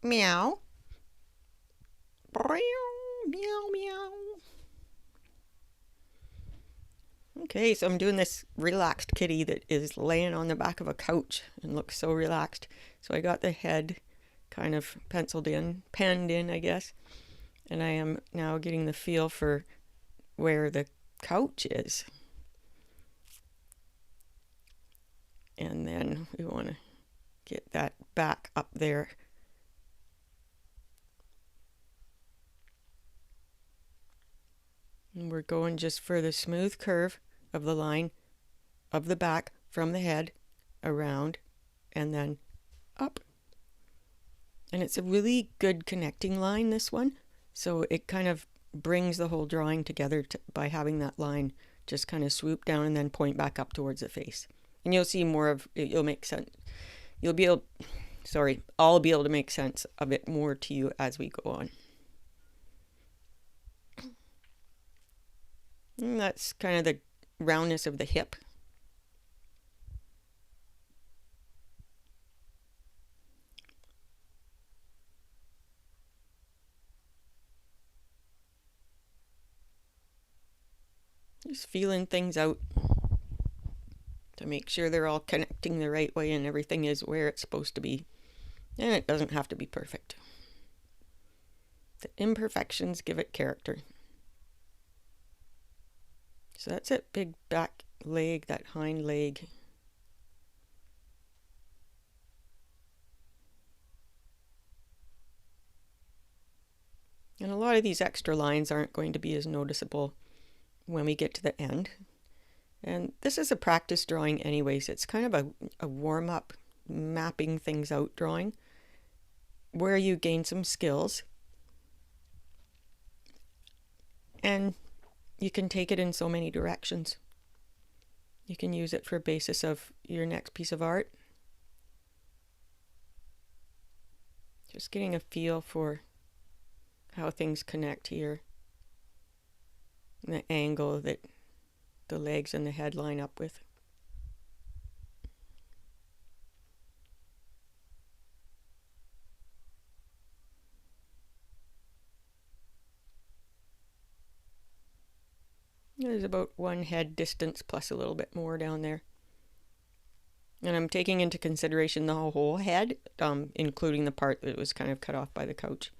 Meow. Meow, meow. Okay, so I'm doing this relaxed kitty that is laying on the back of a couch and looks so relaxed. So I got the head kind of penciled in, penned in, I guess. And I am now getting the feel for where the couch is. And then we want to get that back up there. And we're going just for the smooth curve of the line of the back from the head around and then up. And it's a really good connecting line, this one. So it kind of brings the whole drawing together by having that line just kind of swoop down and then point back up towards the face. And you'll see more of it, you'll make sense. You'll be able, sorry, I'll be able to make sense of it more to you as we go on. And that's kind of the roundness of the hip. Just feeling things out to make sure they're all connecting the right way and everything is where it's supposed to be. And it doesn't have to be perfect. The imperfections give it character. So that's it, big back leg, that hind leg. And a lot of these extra lines aren't going to be as noticeable when we get to the end. And this is a practice drawing anyways. It's kind of a warm-up, mapping things out drawing where you gain some skills. And you can take it in so many directions. You can use it for a basis of your next piece of art. Just getting a feel for how things connect here. And the angle that the legs and the head line up with. There's about one head distance plus a little bit more down there. And I'm taking into consideration the whole head, including the part that was kind of cut off by the couch.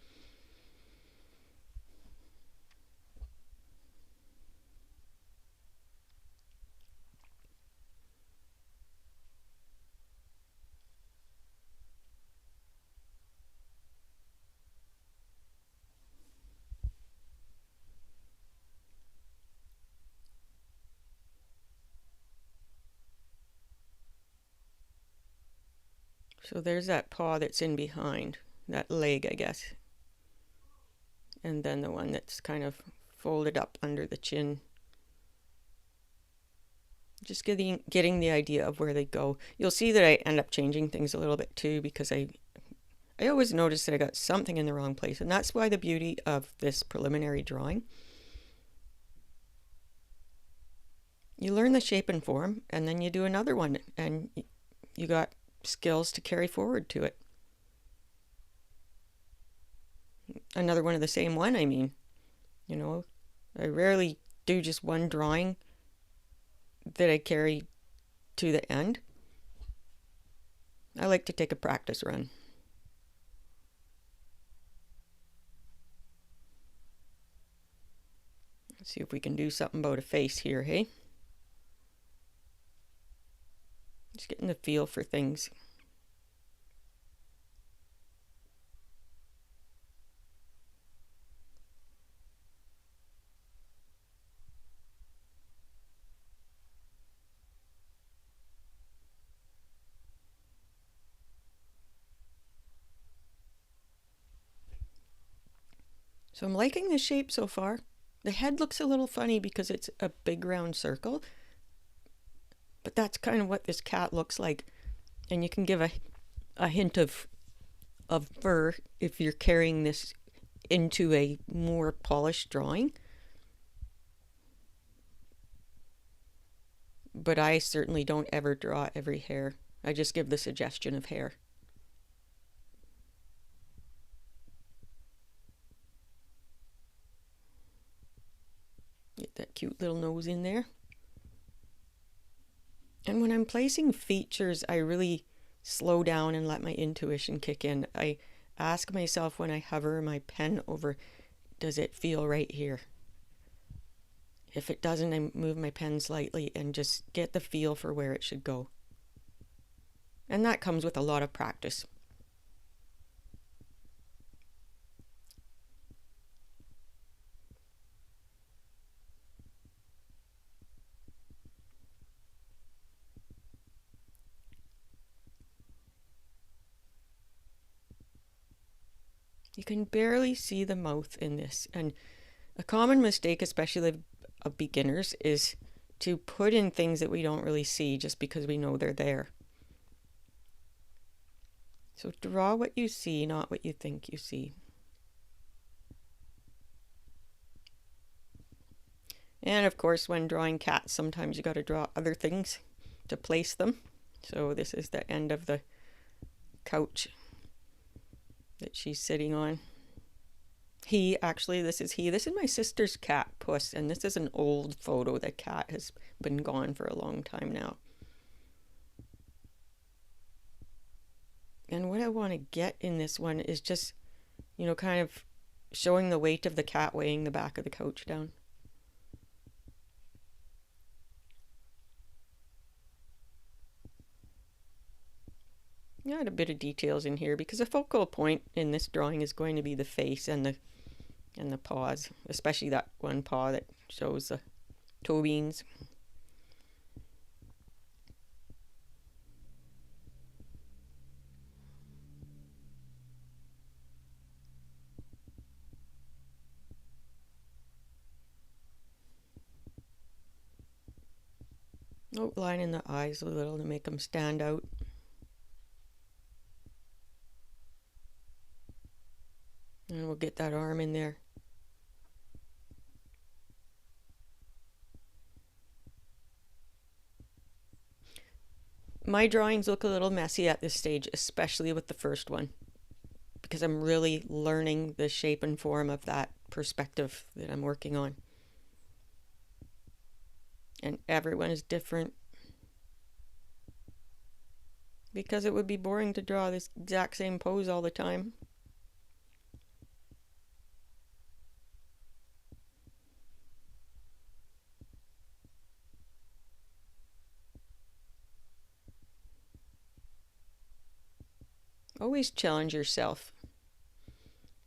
So there's that paw that's in behind, that leg, I guess. And then the one that's kind of folded up under the chin. Just getting the idea of where they go. You'll see that I end up changing things a little bit too because I always notice that I got something in the wrong place. And that's why the beauty of this preliminary drawing. You learn the shape and form and then you do another one and you got skills to carry forward to it. Another one of the same one, I mean. You know, I rarely do just one drawing that I carry to the end. I like to take a practice run. Let's see if we can do something about a face here, hey? Just getting the feel for things. So I'm liking the shape so far. The head looks a little funny because it's a big round circle, but that's kind of what this cat looks like. And you can give a hint of fur if you're carrying this into a more polished drawing. But I certainly don't ever draw every hair. I just give the suggestion of hair. that cute little nose in there. And when I'm placing features, I really slow down and let my intuition kick in. I ask myself when I hover my pen over, does it feel right here? If it doesn't, I move my pen slightly and just get the feel for where it should go. And that comes with a lot of practice. You can barely see the mouth in this, and a common mistake, especially of beginners, is to put in things that we don't really see just because we know they're there. So draw what you see, not what you think you see. And of course, when drawing cats, sometimes you got to draw other things to place them. So this is the end of the couch that she's sitting on. This is my sister's cat, Puss, and this is an old photo. The cat has been gone for a long time now. And what I want to get in this one is just, kind of showing the weight of the cat weighing the back of the couch down. Add a bit of details in here because the focal point in this drawing is going to be the face and the paws, especially that one paw that shows the toe beans. Outlining the eyes a little to make them stand out. And we'll get that arm in there. My drawings look a little messy at this stage, especially with the first one, because I'm really learning the shape and form of that perspective that I'm working on. And everyone is different, because it would be boring to draw this exact same pose all the time. Always challenge yourself,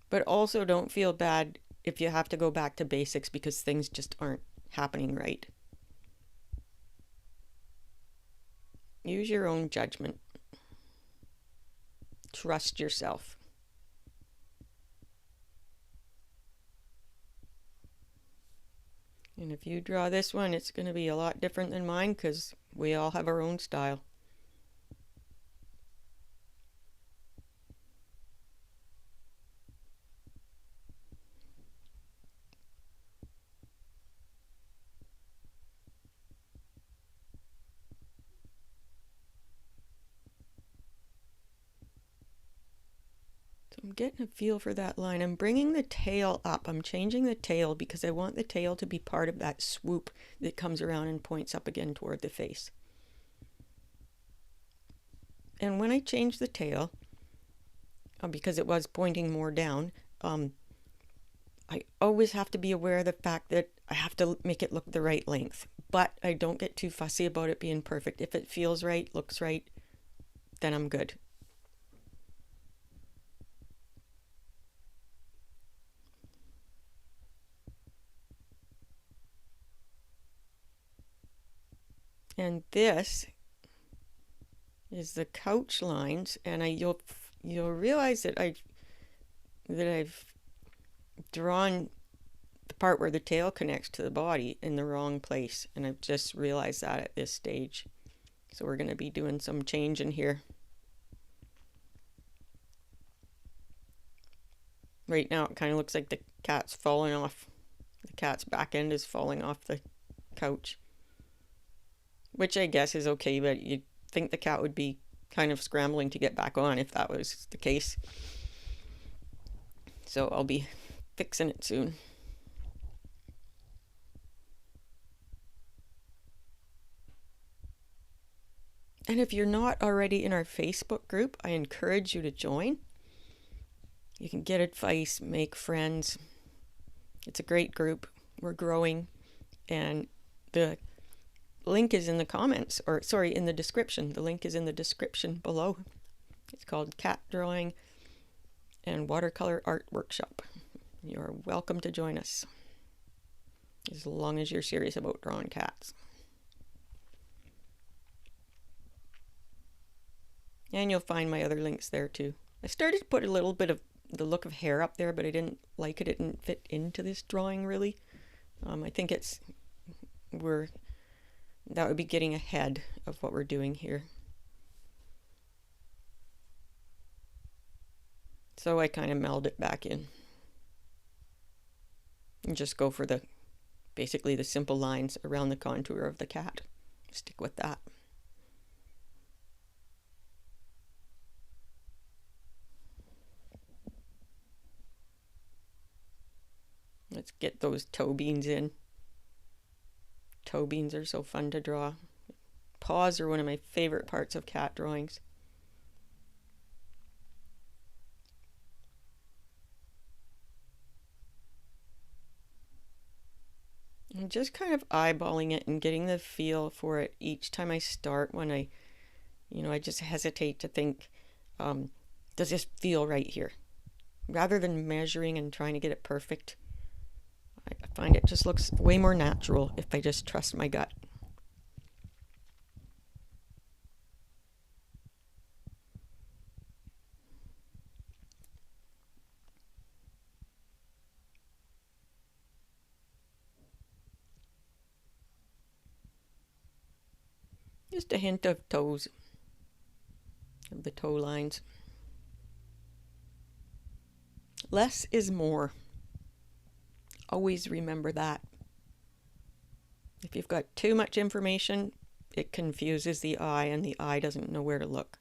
but also don't feel bad if you have to go back to basics because things just aren't happening right. Use your own judgment. Trust yourself. And if you draw this one, it's going to be a lot different than mine because we all have our own style. I'm getting a feel for that line. I'm bringing the tail up. I'm changing the tail because I want the tail to be part of that swoop that comes around and points up again toward the face. And when I change the tail, because it was pointing more down, I always have to be aware of the fact that I have to make it look the right length. But I don't get too fussy about it being perfect. If it feels right, looks right, then I'm good. And this is the couch lines, and you'll realize that I've drawn the part where the tail connects to the body in the wrong place, and I've just realized that at this stage. So we're going to be doing some change in here. Right now it kind of looks like the cat's falling off. The cat's back end is falling off the couch, which I guess is okay, but you'd think the cat would be kind of scrambling to get back on if that was the case. So I'll be fixing it soon. And if you're not already in our Facebook group, I encourage you to join. You can get advice, make friends. It's a great group. We're growing, and the link is in the comments, or sorry, in the description. The link is in the description below. It's called Cat Drawing and Watercolor Art Workshop. You're welcome to join us, as long as you're serious about drawing cats. And you'll find my other links there too. I started to put a little bit of the look of hair up there, but I didn't like it. It didn't fit into this drawing really. I think that would be getting ahead of what we're doing here. So I kind of meld it back in. And just go for basically the simple lines around the contour of the cat. Stick with that. Let's get those toe beans in. Toe beans are so fun to draw. Paws are one of my favorite parts of cat drawings. I'm just kind of eyeballing it and getting the feel for it each time I start. When I just hesitate to think, does this feel right here? Rather than measuring and trying to get it perfect, I find it just looks way more natural if I just trust my gut. Just a hint of toes, of the toe lines. Less is more. Always remember that. If you've got too much information, it confuses the eye, and the eye doesn't know where to look.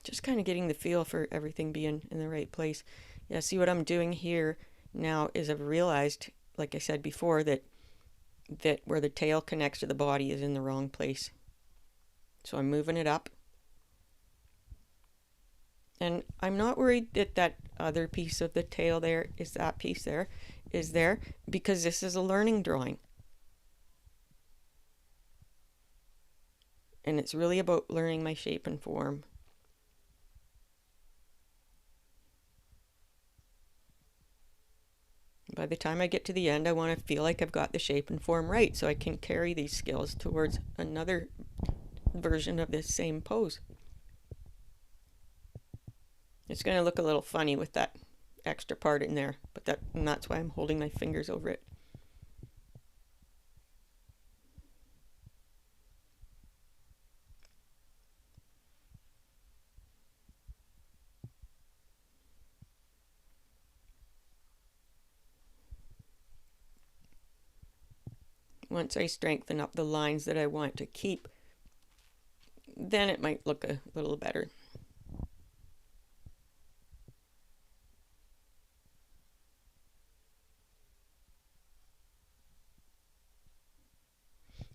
Just kind of getting the feel for everything being in the right place. Yeah, see what I'm doing here now is I've realized, like I said before, that where the tail connects to the body is in the wrong place. So I'm moving it up. And I'm not worried that that other piece of the tail there is that piece there, because this is a learning drawing. And it's really about learning my shape and form. By the time I get to the end, I want to feel like I've got the shape and form right, so I can carry these skills towards another version of this same pose. It's going to look a little funny with that extra part in there, but that's why I'm holding my fingers over it. Once I strengthen up the lines that I want to keep, then it might look a little better.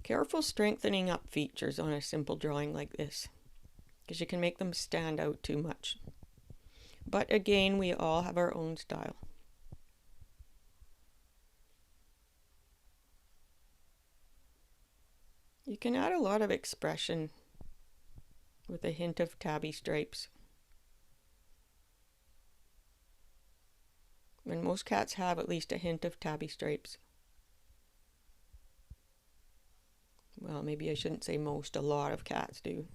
Careful strengthening up features on a simple drawing like this, because you can make them stand out too much. But again, we all have our own style. You can add a lot of expression with a hint of tabby stripes. And most cats have at least a hint of tabby stripes. Well, maybe I shouldn't say most, a lot of cats do.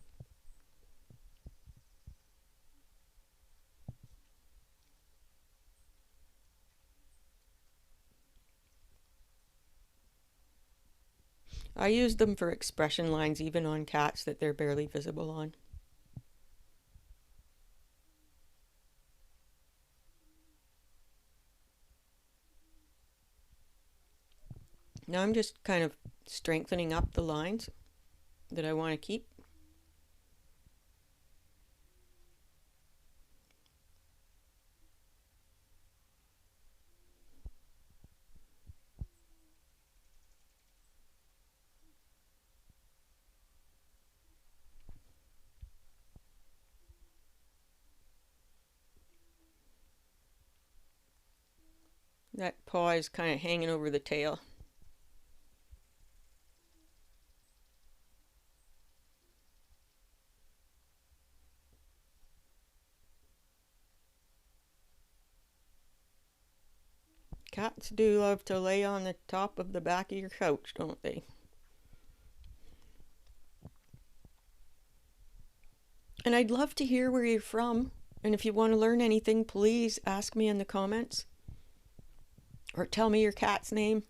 I use them for expression lines even on cats that they're barely visible on. Now I'm just kind of strengthening up the lines that I want to keep. That paw is kind of hanging over the tail. Cats do love to lay on the top of the back of your couch, don't they? And I'd love to hear where you're from. And if you want to learn anything, please ask me in the comments. Or tell me your cat's name.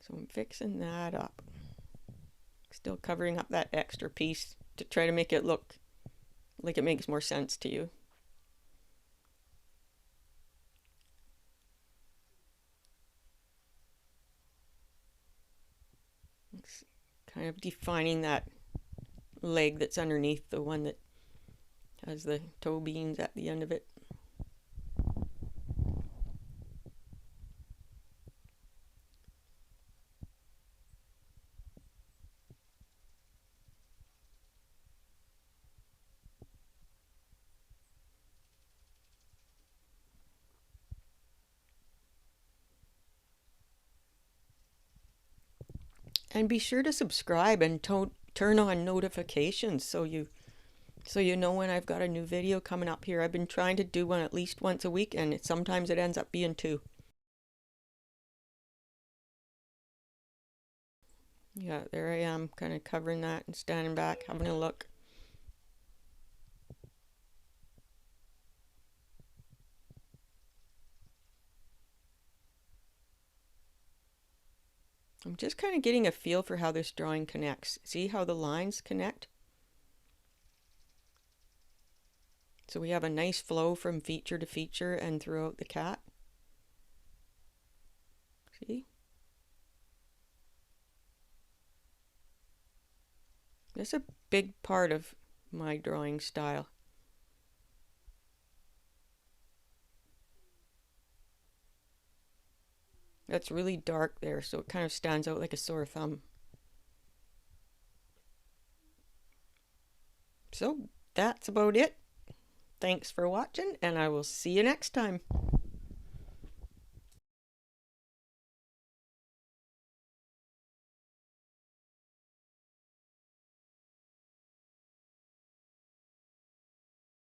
So I'm fixing that up. Still covering up that extra piece to try to make it look like it makes more sense to you. It's kind of defining that leg that's underneath, the one that has the toe beans at the end of it. And be sure to subscribe and turn on notifications so you know when I've got a new video coming up here. I've been trying to do one at least once a week, and sometimes it ends up being two. Yeah, there I am, kind of covering that and standing back, having a look. I'm just kind of getting a feel for how this drawing connects. See how the lines connect? So we have a nice flow from feature to feature and throughout the cat. See? That's a big part of my drawing style. That's really dark there, so it kind of stands out like a sore thumb. So that's about it. Thanks for watching, and I will see you next time.